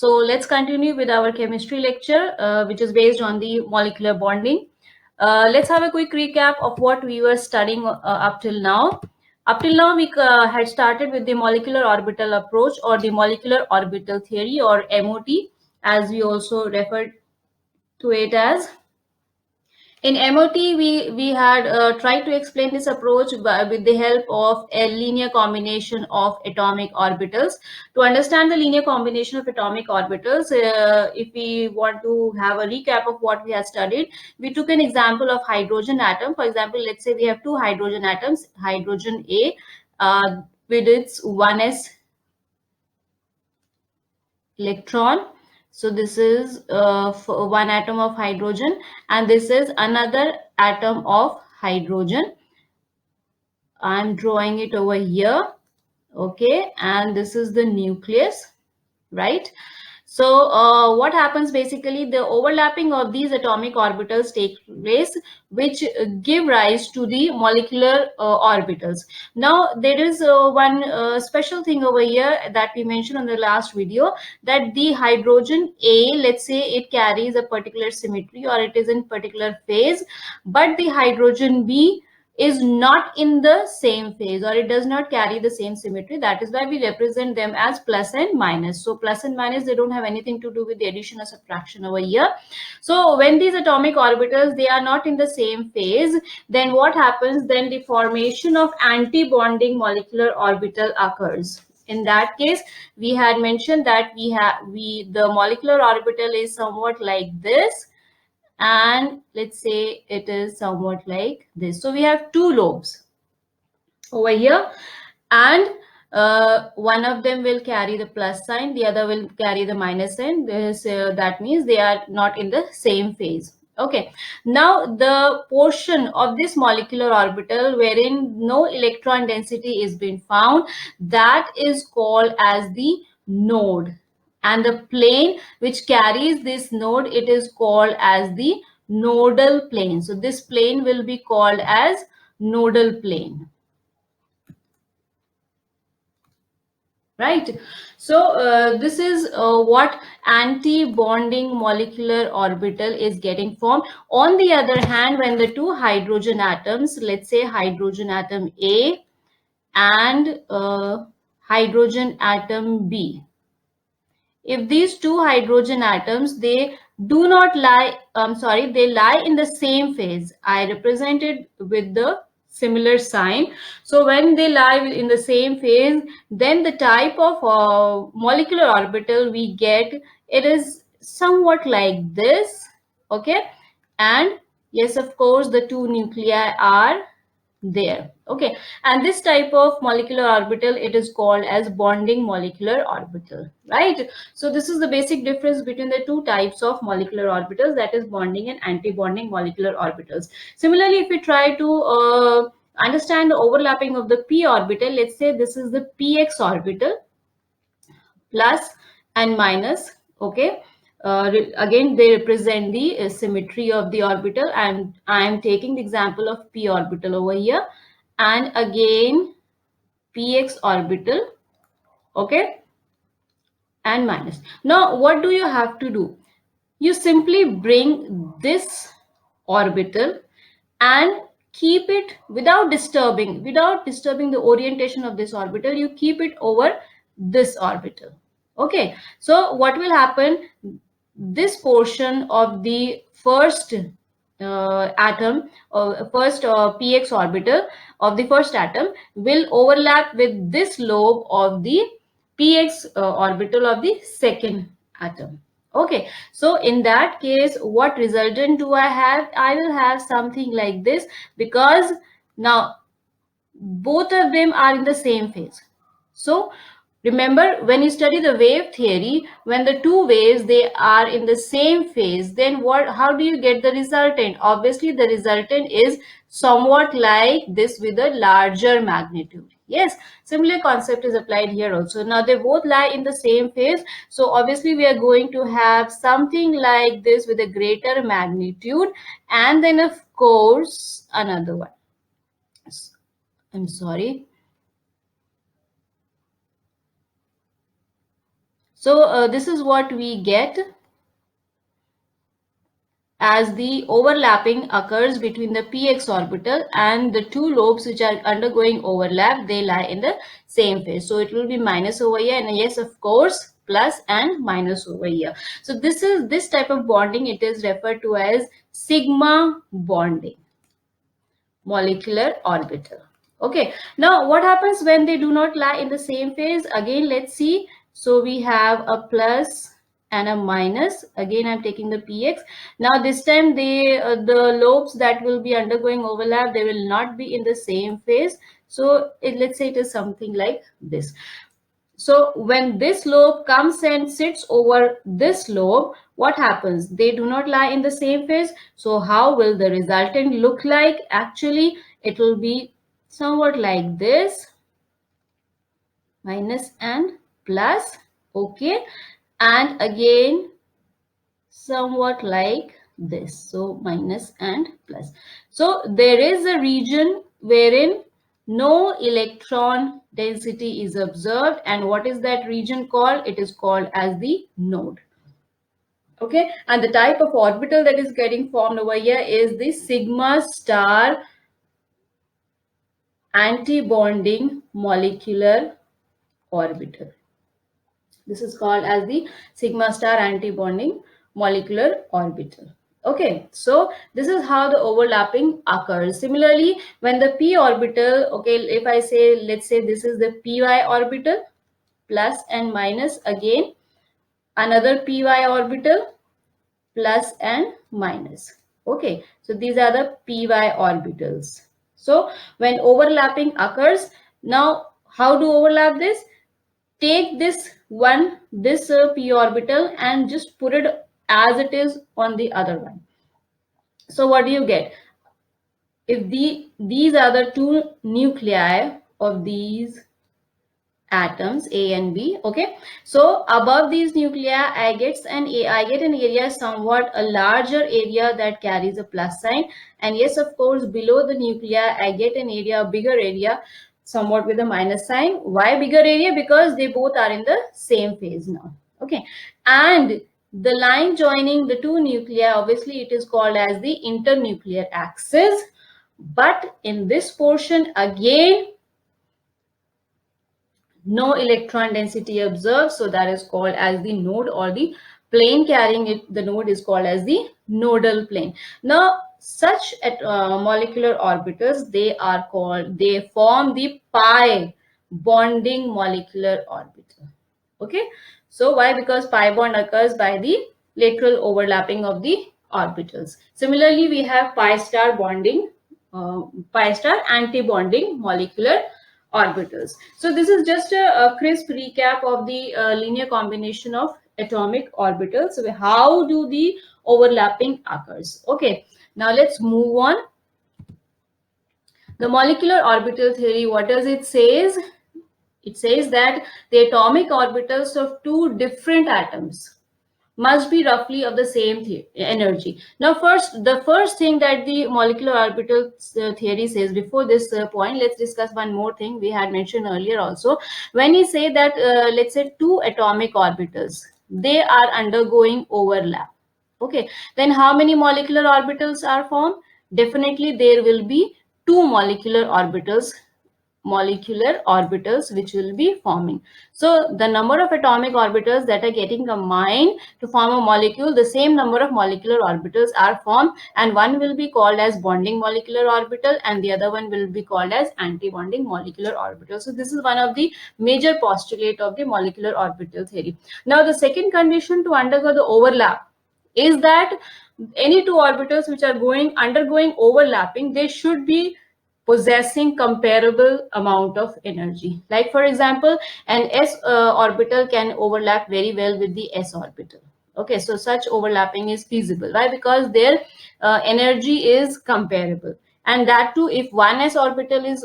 So let's continue with our chemistry lecture, which is based on the molecular bonding. Let's have a quick recap of what we were studying up till now. Up till now, we had started with the molecular orbital approach, or the molecular orbital theory, or MOT, as we also referred to it as. In MOT, we had tried to explain this approach with the help of a linear combination of atomic orbitals. To understand the linear combination of atomic orbitals, if we want to have a recap of what we have studied, we took an example of hydrogen atom. For example, let's say we have two hydrogen atoms, hydrogen A with its 1s electron. So this is one atom of hydrogen, and this is another atom of hydrogen. I'm drawing it over here. Okay, and this is the nucleus, right? So what happens basically, the overlapping of these atomic orbitals take place, which give rise to the molecular orbitals. Now there is one special thing over here that we mentioned on the last video, that the hydrogen A, let's say it carries a particular symmetry or it is in particular phase, but the hydrogen B is not in the same phase, or it does not carry the same symmetry. That is why we represent them as plus and minus. So plus and minus, they don't have anything to do with the addition or subtraction over here. So when these atomic orbitals, they are not in the same phase, then what happens? Then the formation of anti-bonding molecular orbital occurs. In that case, we had mentioned that the molecular orbital is somewhat like this, and let's say it is somewhat like this. So we have two lobes over here, and one of them will carry the plus sign, the other will carry the minus sign. That means they are not in the same phase. Okay, now the portion of this molecular orbital wherein no electron density is being found, that is called as the node, and the plane which carries this node, it is called as the nodal plane. So this plane will be called as nodal plane, right? So this is what anti-bonding molecular orbital is getting formed. On the other hand, when the two hydrogen atoms, let's say hydrogen atom A and hydrogen atom B, if these two hydrogen atoms, they do not lie, they lie in the same phase, I represented with the similar sign. So when they lie in the same phase, then the type of molecular orbital we get, it is somewhat like this. Okay, and yes, of course, the two nuclei are there. Okay, and this type of molecular orbital, it is called as bonding molecular orbital, right? So this is the basic difference between the two types of molecular orbitals, that is bonding and anti-bonding molecular orbitals. Similarly, if we try to understand the overlapping of the p orbital, let's say this is the px orbital, plus and minus. Okay, again they represent the symmetry of the orbital, and I am taking the example of p orbital over here, and again px orbital. Okay, and minus. Now what do you have to do? You simply bring this orbital and keep it without disturbing the orientation of this orbital. You keep it over this orbital. Okay, so what will happen? This portion of the first atom, or first px orbital of the first atom, will overlap with this lobe of the px orbital of the second atom. Okay, so in that case, what resultant do I have? I will have something like this, because now both of them are in the same phase. So remember, when you study the wave theory, when the two waves, they are in the same phase, then how do you get the resultant? Obviously the resultant is somewhat like this with a larger magnitude. Yes, similar concept is applied here also. Now they both lie in the same phase, so obviously we are going to have something like this with a greater magnitude, and then of course another one. I'm sorry. So this is what we get as the overlapping occurs between the px orbital and the two lobes which are undergoing overlap, they lie in the same phase. So it will be minus over here, and yes, of course, plus and minus over here. So this type of bonding, it is referred to as sigma bonding, molecular orbital. Okay, now what happens when they do not lie in the same phase? Again, let's see. So we have a plus and a minus. Again, I'm taking the px. Now this time the lobes that will be undergoing overlap, they will not be in the same phase. So let's say it is something like this. So when this lobe comes and sits over this lobe, what happens? They do not lie in the same phase. So how will the resultant look like? Actually, it will be somewhat like this, minus and plus. Okay, and again somewhat like this, so minus and plus. So there is a region wherein no electron density is observed, and what is that region called? It is called as the node. Okay, and the type of orbital that is getting formed over here is the sigma star antibonding molecular orbital. This is called as the sigma star antibonding molecular orbital. Okay, so this is how the overlapping occurs. Similarly, when the p orbital, okay, if I say, let's say this is the py orbital, plus and minus, again another py orbital, plus and minus. Okay, so these are the py orbitals. So when overlapping occurs, now how to overlap this? Take this p orbital and just put it as it is on the other one. So what do you get? If these are the two nuclei of these atoms A and B, okay, so above these nuclei I get an area somewhat a larger area that carries a plus sign, and yes, of course, below the nuclei I get an area, a bigger area, somewhat with a minus sign. Why bigger area? Because they both are in the same phase now. Okay, and the line joining the two nuclei, obviously it is called as the internuclear axis, but in this portion again no electron density observed, so that is called as the node, or the plane carrying it, the node is called as the nodal plane. Now such molecular orbitals, they form the pi bonding molecular orbital. Okay, so why? Because pi bond occurs by the lateral overlapping of the orbitals. Similarly, we have pi star bonding, pi star anti-bonding molecular orbitals. So this is just a crisp recap of the linear combination of atomic orbitals. So how do the overlapping occurs? Okay, now let's move on. The molecular orbital theory, what does it says? It says that the atomic orbitals of two different atoms must be roughly of the same energy. Now, the first thing that the molecular orbital theory says, before this point, let's discuss one more thing we had mentioned earlier also. When you say that, let's say two atomic orbitals, they are undergoing overlap. Okay, then how many molecular orbitals are formed? Definitely there will be two molecular orbitals which will be forming. So the number of atomic orbitals that are getting combined to form a molecule, the same number of molecular orbitals are formed, and one will be called as bonding molecular orbital and the other one will be called as anti-bonding molecular orbital. So this is one of the major postulate of the molecular orbital theory. Now the second condition to undergo the overlap is that any two orbitals which are undergoing overlapping, they should be possessing comparable amount of energy. Like for example, an s orbital can overlap very well with the s orbital. Okay, so such overlapping is feasible. Why? Because their energy is comparable, and that too, if one s orbital is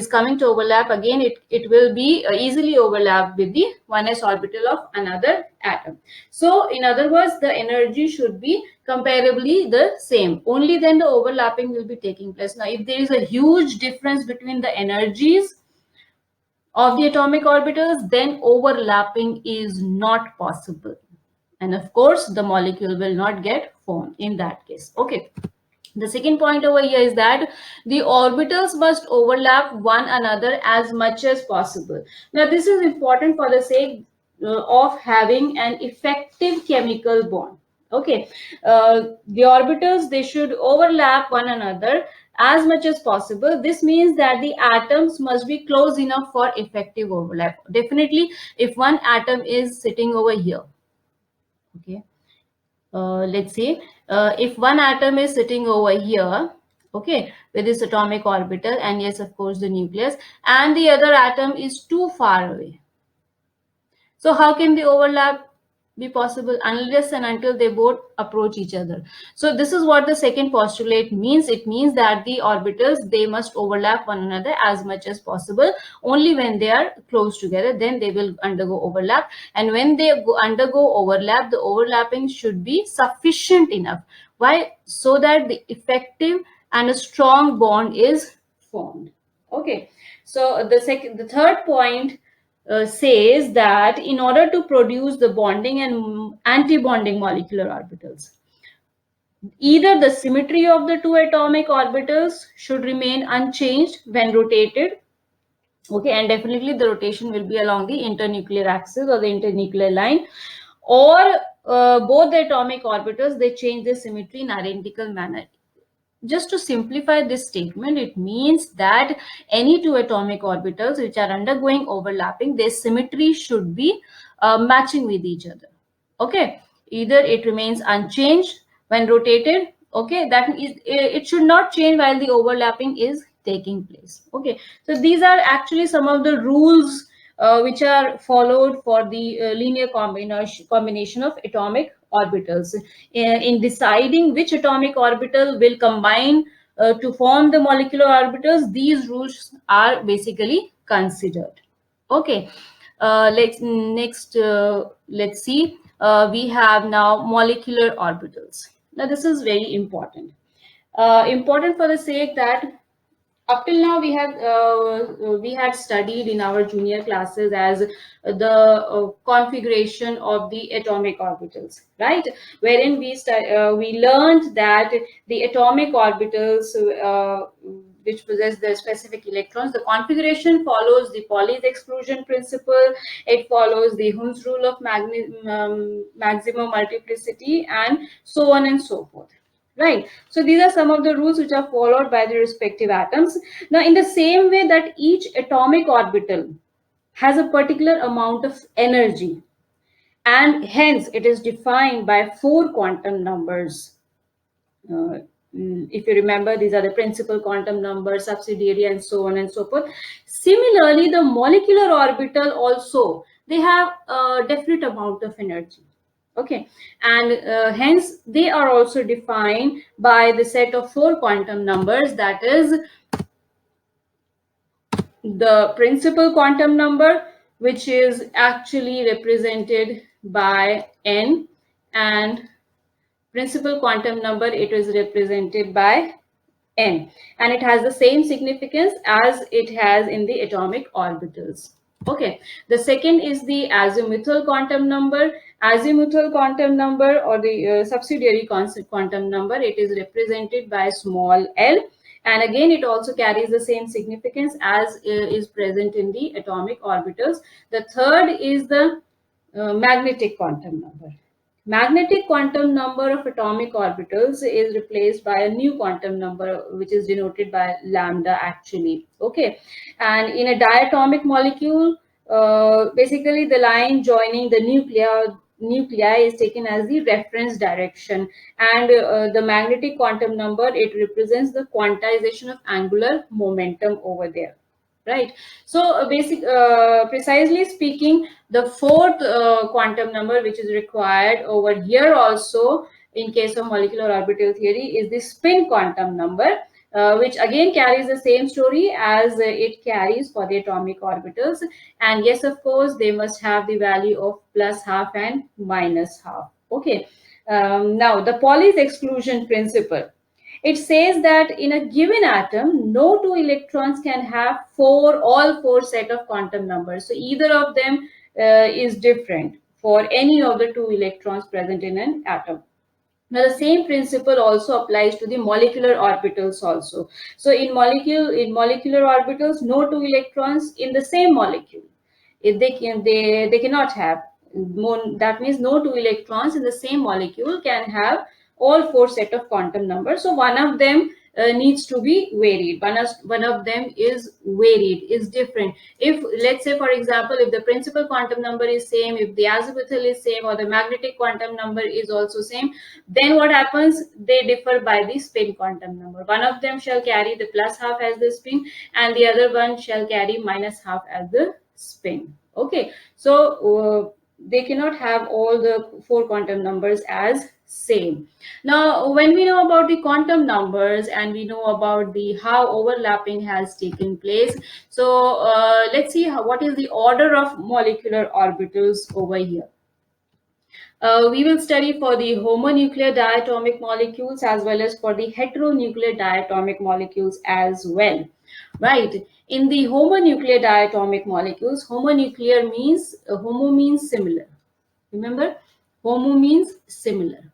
coming to overlap, again it will be easily overlapped with the 1s orbital of another atom. So in other words, the energy should be comparably the same, only then the overlapping will be taking place. Now if there is a huge difference between the energies of the atomic orbitals, then overlapping is not possible. And of course, the molecule will not get formed in that case. Okay. The second point over here is that the orbitals must overlap one another as much as possible. Now, this is important for the sake of having an effective chemical bond. Okay, the orbitals, they should overlap one another as much as possible. This means that the atoms must be close enough for effective overlap. Definitely, if one atom is sitting over here, okay, let's say if one atom is sitting over here, okay, with this atomic orbital, and yes, of course, the nucleus, and the other atom is too far away, so how can the overlap be possible? Unless and until they both approach each other. So this is what the second postulate means. It means that the orbitals, they must overlap one another as much as possible. Only when they are close together, then they will undergo overlap. And when they undergo overlap, the overlapping should be sufficient enough. Why? So that the effective and a strong bond is formed. Okay. So the third point says that in order to produce the bonding and anti-bonding molecular orbitals, either the symmetry of the two atomic orbitals should remain unchanged when rotated, okay, and definitely the rotation will be along the internuclear axis or the internuclear line, or both the atomic orbitals, they change their symmetry in identical manner. Just to simplify this statement, it means that any two atomic orbitals which are undergoing overlapping, their symmetry should be matching with each other. Okay, either it remains unchanged when rotated, okay, that is, it should not change while the overlapping is taking place. Okay, so these are actually some of the rules which are followed for the linear combination of atomic orbitals. In deciding which atomic orbital will combine to form the molecular orbitals, these rules are basically considered. Okay, let's see. We have now molecular orbitals. Now this is very important. Important for the sake that up till now we had studied in our junior classes as the configuration of the atomic orbitals, right, wherein we learned that the atomic orbitals which possess the specific electrons, the configuration follows the Pauli's exclusion principle. It follows the Hund's rule of maximum multiplicity, and so on and so forth. Right. So these are some of the rules which are followed by the respective atoms. Now, in the same way that each atomic orbital has a particular amount of energy, and hence it is defined by 4 quantum numbers. If you remember, these are the principal quantum number, subsidiary, and so on and so forth. Similarly, the molecular orbital also, they have a definite amount of energy. Okay, and hence they are also defined by the set of 4 quantum numbers, that is the principal quantum number, which is actually represented by n, and principal quantum number, it is represented by n, and it has the same significance as it has in the atomic orbitals. Okay, the second is the azimuthal quantum number. Azimuthal quantum number, or the subsidiary quantum number, it is represented by small l, and again it also carries the same significance as is present in the atomic orbitals. The third is the magnetic quantum number. Magnetic quantum number of atomic orbitals is replaced by a new quantum number, which is denoted by lambda actually. Okay, and in a diatomic molecule, basically the line joining the nuclei is taken as the reference direction, and the magnetic quantum number, it represents the quantization of angular momentum over there. Right. So precisely speaking, the fourth quantum number which is required over here also in case of molecular orbital theory is the spin quantum number, which again carries the same story as it carries for the atomic orbitals. And yes, of course, they must have the value of plus half and minus half. Okay. Now, the Pauli's exclusion principle. It says that in a given atom, no two electrons can have all four set of quantum numbers. So either of them is different for any of the two electrons present in an atom. Now the same principle also applies to the molecular orbitals also. So in molecular orbitals, no two electrons in the same molecule. If they cannot have more, that means no two electrons in the same molecule can have all four set of quantum numbers. So one of them needs to be varied. One of them is varied, is different. If, let's say for example, if the principal quantum number is same, if the azimuthal is same, or the magnetic quantum number is also same, then what happens? They differ by the spin quantum number. One of them shall carry the plus half as the spin, and the other one shall carry minus half as the spin. Okay, so they cannot have all the four quantum numbers as same. Now when we know about the quantum numbers and we know about the how overlapping has taken place, so let's see what is the order of molecular orbitals over here. We will study for the homonuclear diatomic molecules as well as for the heteronuclear diatomic molecules as well. Right. In the homonuclear diatomic molecules, homonuclear means homo means similar. Remember, homo means similar.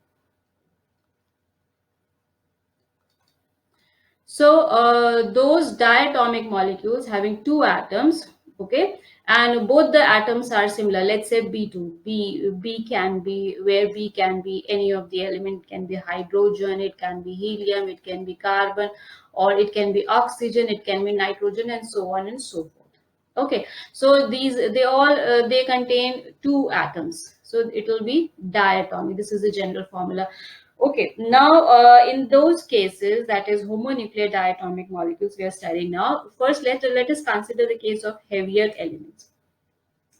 So those diatomic molecules having two atoms, okay, and both the atoms are similar. Let's say B2, B can be, where B can be any of the element, can be hydrogen, it can be helium, it can be carbon, or it can be oxygen, it can be nitrogen, and so on and so forth. Okay, so these they all they contain two atoms, so it will be diatomic. This is the general formula. Okay, now in those cases, that is homonuclear diatomic molecules we are studying now. First, let us consider the case of heavier elements.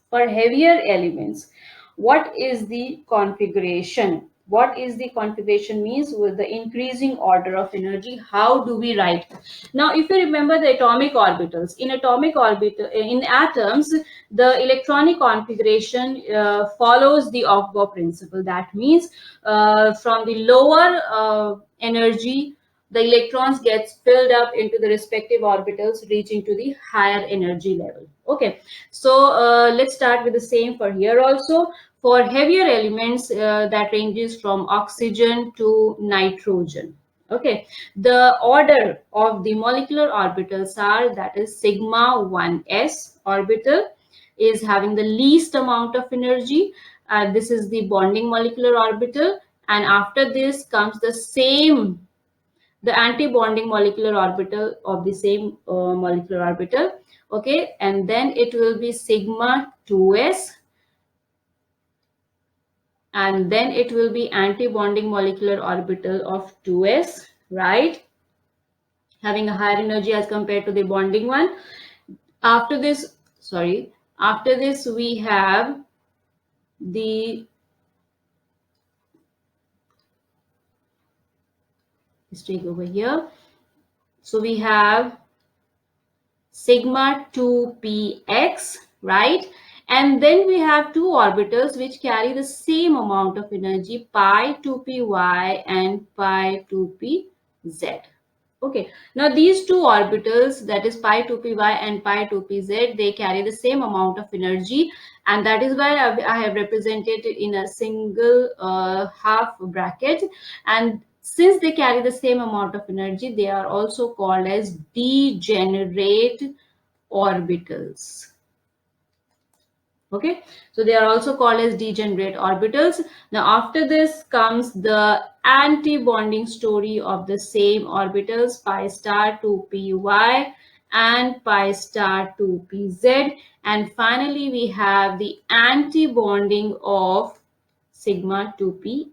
For heavier elements, what is the configuration? What is the configuration means with the increasing order of energy? How do we write? Now, if you remember the atomic orbitals, in atomic orbital, in atoms, the electronic configuration follows the Aufbau principle. That means from the lower energy, the electrons gets filled up into the respective orbitals, reaching to the higher energy level. Okay, so let's start with the same for here also. For heavier elements, that ranges from oxygen to nitrogen. Okay, the order of the molecular orbitals are, that is sigma 1s orbital is having the least amount of energy. This is the bonding molecular orbital, and after this comes the anti-bonding molecular orbital of the same molecular orbital. Okay, and then it will be sigma 2s, and then it will be anti-bonding molecular orbital of 2s, right, having a higher energy as compared to the bonding one. After this, sorry, after this we have the mistake over here. So we have sigma 2px, right? And then we have two orbitals which carry the same amount of energy, pi 2py and pi 2pz. Okay, now these two orbitals, that is pi 2py and pi 2pz, they carry the same amount of energy, and that is why I have represented it in a single half bracket. And since they carry the same amount of energy, they are also called as degenerate orbitals. Okay, so they are also called as degenerate orbitals. Now after this comes the anti-bonding story of the same orbitals, pi star 2py and pi star 2pz, and finally we have the anti-bonding of sigma 2p.